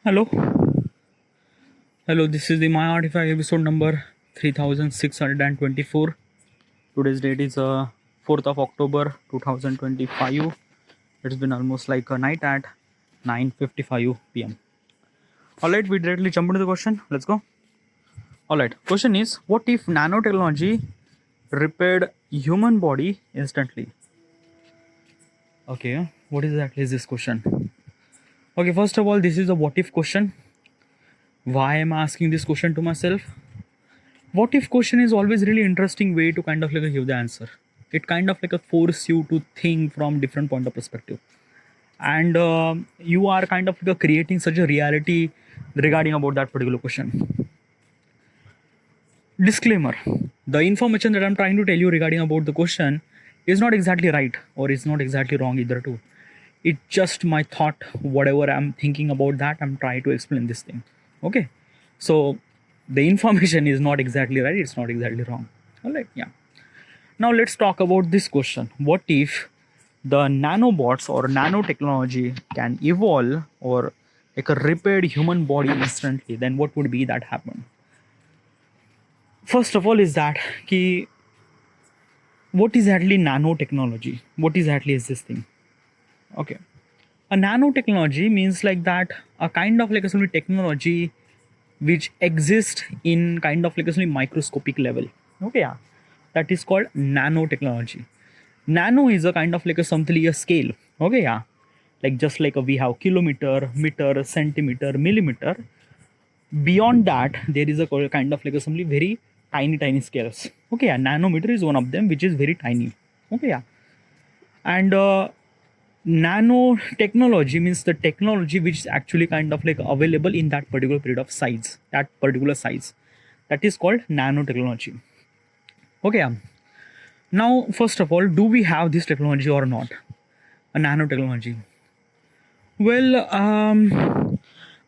Hello, hello. This is the My Artifact episode number 3624. Today's date is 4th of October 2025. It's been almost like a night at 9:55 p.m. All right, we directly jump into the question. Let's go. All right. Question is: what if nanotechnology repaired human body instantly? Okay. What exactly is this question? Okay. First of all, this is a what if question. Why am I asking this question to myself? What if question is always really interesting way to kind of like give the answer. It kind of like a force you to think from different point of perspective, and you are kind of like creating such a reality regarding about that particular question. Disclaimer: the information that I'm trying to tell you regarding about the question is not exactly right or is not exactly wrong either too. It's just my thought, whatever I'm thinking about that I'm trying to explain this thing. Okay, so the information is not exactly right, it's not exactly wrong. All right, yeah. Now let's talk about this question: what if the nanobots or nanotechnology can evolve or like a repaired human body instantly? Then what would be that happen? First of all, is that ki, what is actually nanotechnology? What exactly is this thing? Okay, a nanotechnology means like that a kind of like a sort of technology which exist in kind of like a sort of microscopic level. Okay, yeah, that is called nanotechnology. Nano is a kind of like a something a scale. Okay, yeah, like just like we have kilometer, meter, centimeter, millimeter. Beyond that, there is a kind of like a something very tiny scales. Okay, yeah, nanometer is one of them, which is very tiny. Okay, yeah, and nanotechnology means the technology which is actually kind of like available in that particular period of size, that particular size. That is called nanotechnology. Okay, yeah. Now, first of all, do we have this technology or not? A nanotechnology. Well, I'm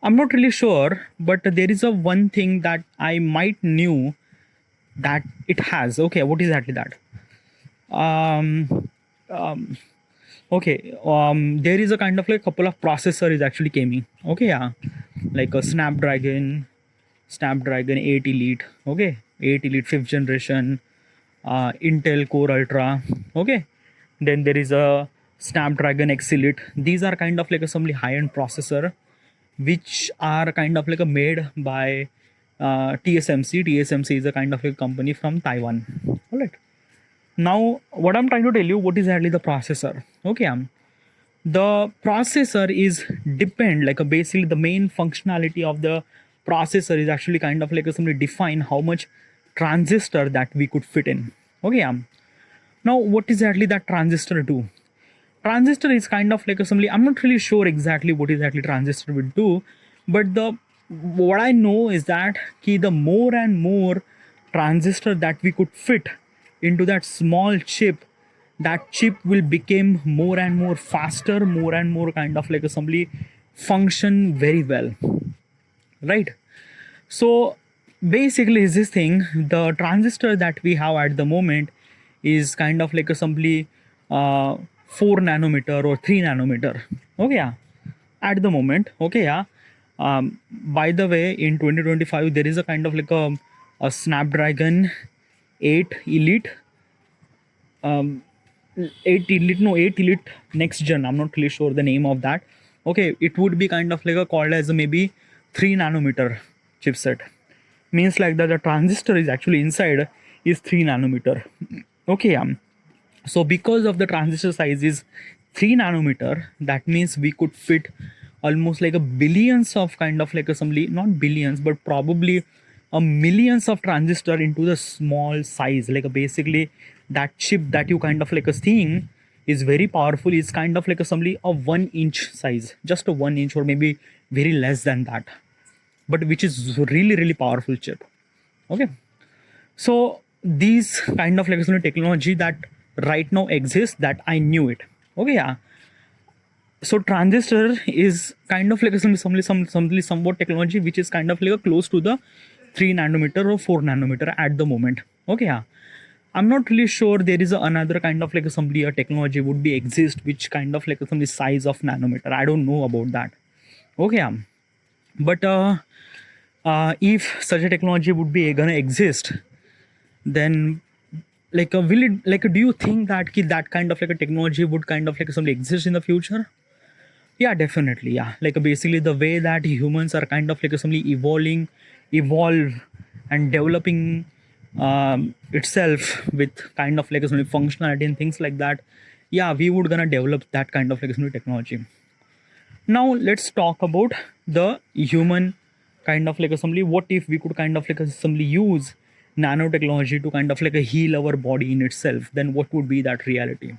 not really sure, but there is a one thing that I might knew that it has. Okay, what is exactly that? Um, um, okay, there is a kind of like couple of processor is actually coming. Okay, yeah, like a Snapdragon 8 Elite. Okay, 8 Elite 5th generation, Intel Core Ultra. Okay, then there is a Snapdragon X Elite. These are kind of like a some high-end processor, which are kind of like a made by TSMC. TSMC is a kind of a company from Taiwan. All right. Now, what I'm trying to tell you, what is actually the processor? Okay, the processor is depend like a basically the main functionality of the processor is actually kind of like a simply define how much transistor that we could fit in. Okay, now what is exactly that transistor do? Transistor is kind of like a simply, I'm not really sure exactly what exactly transistor would do, but the what I know is that the more and more transistor that we could fit into that small chip, that chip will become more and more faster, more and more kind of like a simply function very well, right? So basically is this thing, the transistor that we have at the moment is kind of like a simply 4 nanometer or 3 nanometer. Okay, yeah, at the moment. Okay, yeah. By the way, in 2025 there is a kind of like a Snapdragon 8 Elite, 8 Elite, no, 8 Elite next gen, I'm not really sure the name of that. Okay, it would be kind of like a called as a maybe 3 nanometer chipset. Means like that the transistor is actually inside is 3 nanometer. Okay, so because of the transistor size is 3 nanometer, that means we could fit almost like a billions of kind of like assembly, not billions but probably a millions of transistor into the small size. Like basically that chip that you kind of like a seeing is very powerful, is kind of like assembly a 1 inch size, just a 1 inch or maybe very less than that, but which is really powerful chip. Okay, so these kind of like technology that right now exists, that I knew it. Okay, yeah. So transistor is kind of like a somewhat technology which is kind of like a close to the 3 nanometer or 4 nanometer at the moment. Okay, yeah. I'm not really sure there is another kind of like a technology would be exist which kind of like some size of nanometer. I don't know about that. Okay, But if such a technology would be gonna exist, then will it, do you think that that kind of a technology would kind of something exist in the future? Yeah, definitely. Yeah, basically the way that humans are kind of something evolve and developing itself with kind of something functionality and things like that. Yeah, we would gonna develop that kind of something technology. Now let's talk about the human kind of assembly. What if we could kind of assembly use nanotechnology to kind of a heal our body in itself? Then what would be that reality?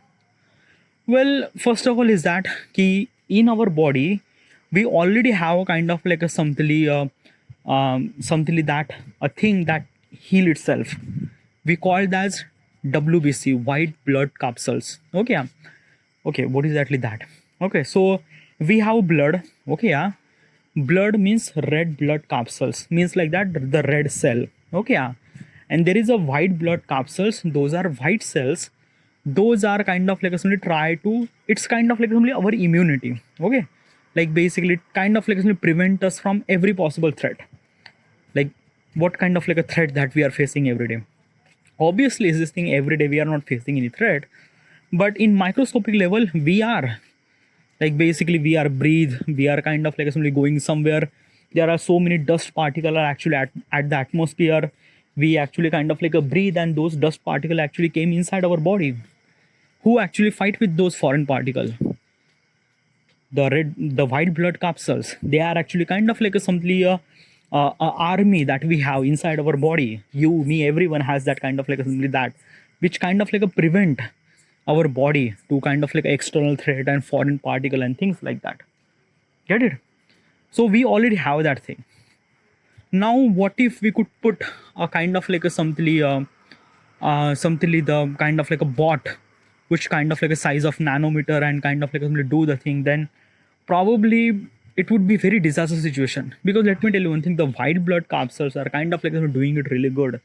Well, first of all, is that key in our body, we already have a kind of a something that a thing that heal itself. We call it as WBC, white blood capsules. Okay, yeah. Okay, what is exactly that? Okay, so we have blood. Okay, yeah. Blood means red blood capsules, means like that the red cell. Okay, yeah. And there is a white blood capsules. Those are white cells. Those are kind of simply try to. It's kind of simply our immunity. Okay, basically it kind of simply prevent us from every possible threat. Like what kind of a threat that we are facing every day? Obviously, is this thing every day we are not facing any threat, but in microscopic level we are. Basically we are breathe, we are kind of simply going somewhere. There are so many dust particles are actually at the atmosphere. We actually kind of breathe, and those dust particles actually came inside our body. Who actually fight with those foreign particles? The white blood capsules. They are actually kind of simply a army that we have inside our body. You, me, everyone has that kind of simply that, which kind of prevent our body to kind of external threat and foreign particle and things like that. Get it? So we already have that thing. Now what if we could put a kind of something the kind of a bot which kind of a size of nanometer and kind of do the thing, then probably it would be very disaster situation. Because let me tell you one thing, the white blood capsules are kind of doing it really good.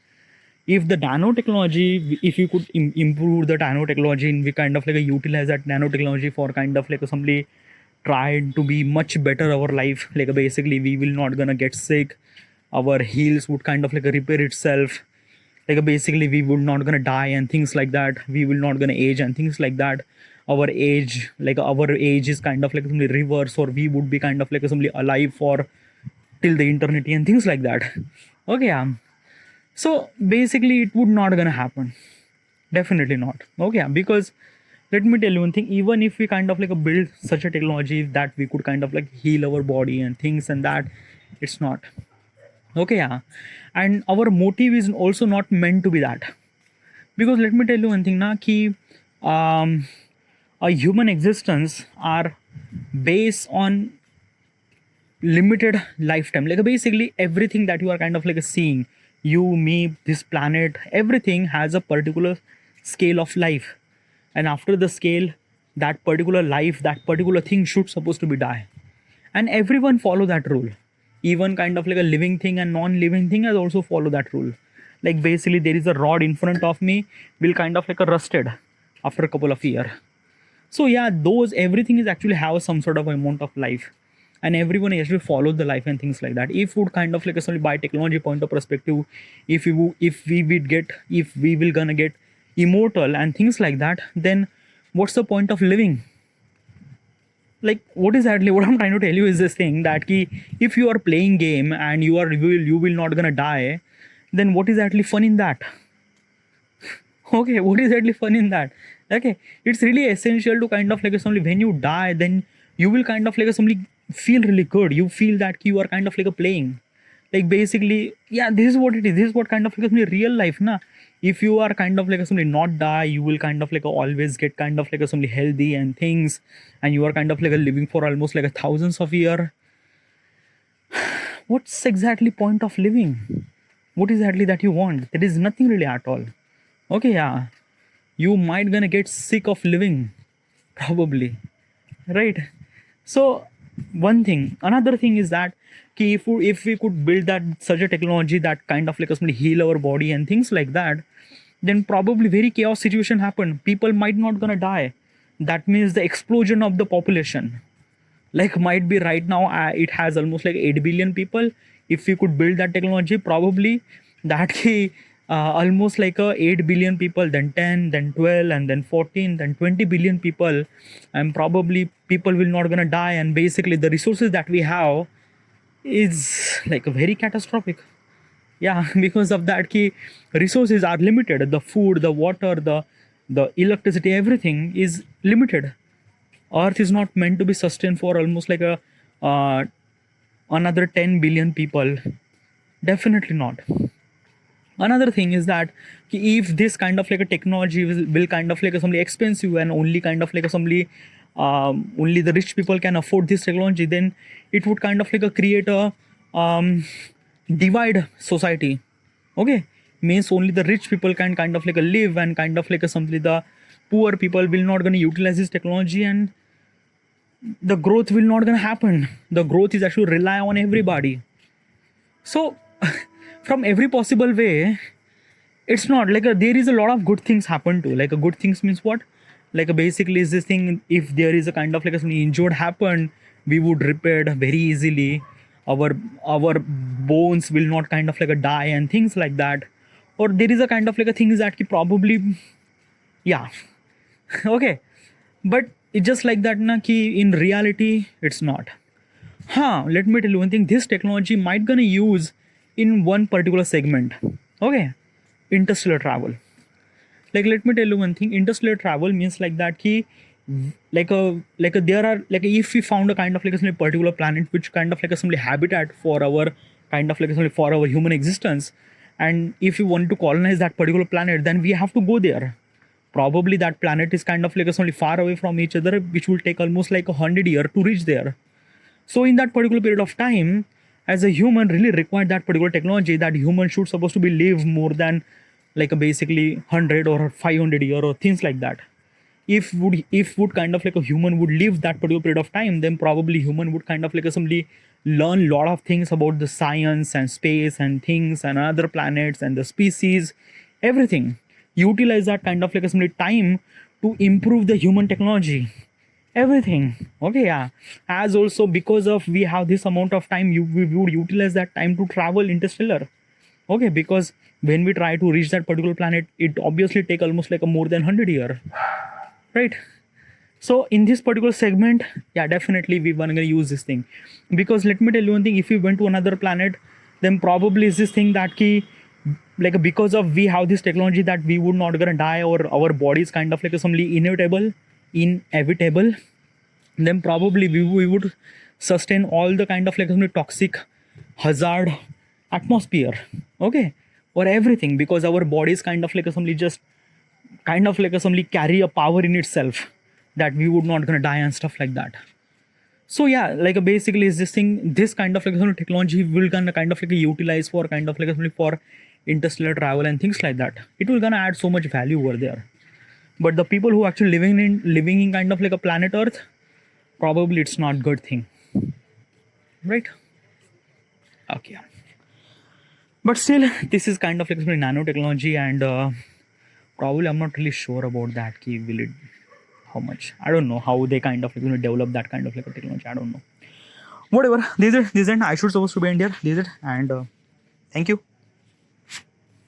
If the nanotechnology, if you could improve the nanotechnology and we kind of utilize that nanotechnology for kind of somebody trying to be much better our life, basically we will not gonna get sick, our heels would kind of repair itself, basically we would not gonna die and things like that, we will not gonna age and things like that. Our age, our age is kind of somebody reverse, or we would be kind of somebody alive for till the eternity and things like that. Okay, so basically it would not gonna happen, definitely not. Okay, because let me tell you one thing, even if we kind of build such a technology that we could kind of heal our body and things and that, it's not. Okay, yeah. And our motive is also not meant to be that. Because let me tell you one thing na, ki a human existence are based on limited lifetime. Basically everything that you are kind of seeing, you, me, this planet, everything has a particular scale of life. And after the scale, that particular life, that particular thing should supposed to be die. And everyone follow that rule. Even kind of a living thing and non-living thing has also follow that rule. Basically there is a rod in front of me, will kind of a rusted after a couple of years. So yeah, those everything is actually have some sort of amount of life, and everyone actually follow the life and things like that. If would kind of only by technology point of perspective, if we will gonna get immortal and things like that, then what's the point of living? What is exactly what I'm trying to tell you is this thing that if you are playing game and you will not gonna die, then what is actually fun in that? Okay, what is actually fun in that? Okay, it's really essential to kind of when you die, then you will kind of feel really good. You feel that you are kind of playing. Basically, yeah, this is what it is. This is what kind of real life na. If you are kind of not die, you will kind of always get kind of healthy and things, and you are kind of living for almost thousands of years. What's exactly point of living? What is exactly that you want? There is nothing really at all. Okay, yeah, you might gonna get sick of living, probably, right? So one thing, another thing is that if we could build that such a technology that kind of heal our body and things like that, then probably very chaos situation happen. People might not gonna die. That means the explosion of the population. Like might be right now it has almost like 8 billion people. If we could build that technology, probably that almost like 8 billion people, then 10, then 12, and then 14, then 20 billion people, and probably people will not gonna die, and basically the resources that we have is like a very catastrophic. Yeah, because of that key resources are limited. The food, the water, the electricity, everything is limited. Earth is not meant to be sustained for almost like a another 10 billion people. Definitely not. Another thing is that if this kind of like a technology will kind of like something expensive, and only kind of like somebody only the rich people can afford this technology, then it would kind of like create a divide society. Okay, means only the rich people can kind of like live, and kind of like something the poor people will not going to utilize this technology, and the growth will not going to happen. The growth is actually rely on everybody. So from every possible way, it's not like there is a lot of good things happen too. Like a good things means what? Like basically is this thing, if there is a kind of like something injured happened, we would repair it very easily. Our bones will not kind of like die and things like that. Or there is a kind of like a things that probably, yeah. Okay, but it's just like that na ki in reality it's not. Let me tell you one thing. This technology might gonna use in one particular segment. Okay, interstellar travel. Like let me tell you one thing. Interstellar travel means like that ki there are like if we found a kind of like a particular planet which kind of like a some habitat for our kind of like for our human existence, and if we want to colonize that particular planet, then we have to go there. Probably that planet is kind of like only far away from each other, which will take almost like 100 years to reach there. So in that particular period of time, as a human really required that particular technology, that human should supposed to be live more than like a basically 100 or 500 year or things like that. If would kind of like a human would live that particular period of time, then probably human would kind of like assembly learn lot of things about the science and space and things and other planets and the species, everything. Utilize that kind of like assembly time to improve the human technology, everything. Okay, yeah. As also because of we have this amount of time, we would utilize that time to travel interstellar. Okay, because when we try to reach that particular planet, it obviously take almost like a more than 100 year, right? So in this particular segment, yeah, definitely we want to use this thing, because let me tell you one thing. If we went to another planet, then probably is this thing that key like because of we have this technology that we would not gonna die, or our body is kind of like something inevitable, then probably we would sustain all the kind of like some toxic hazard atmosphere. Okay, or everything, because our body is kind of like something just kind of like something carry a power in itself that we would not gonna die and stuff like that. So yeah, like basically is this thing, this kind of like some technology will gonna kind of like utilize for kind of like something for interstellar travel and things like that. It will gonna add so much value over there. But the people who actually living in kind of like a planet Earth, probably it's not good thing, right? Okay, but still this is kind of like nanotechnology, and probably I'm not really sure about that key will it how much, I don't know how they kind of like develop that kind of like a technology, I don't know. Whatever, this is I should supposed to be in there, this is, and thank you.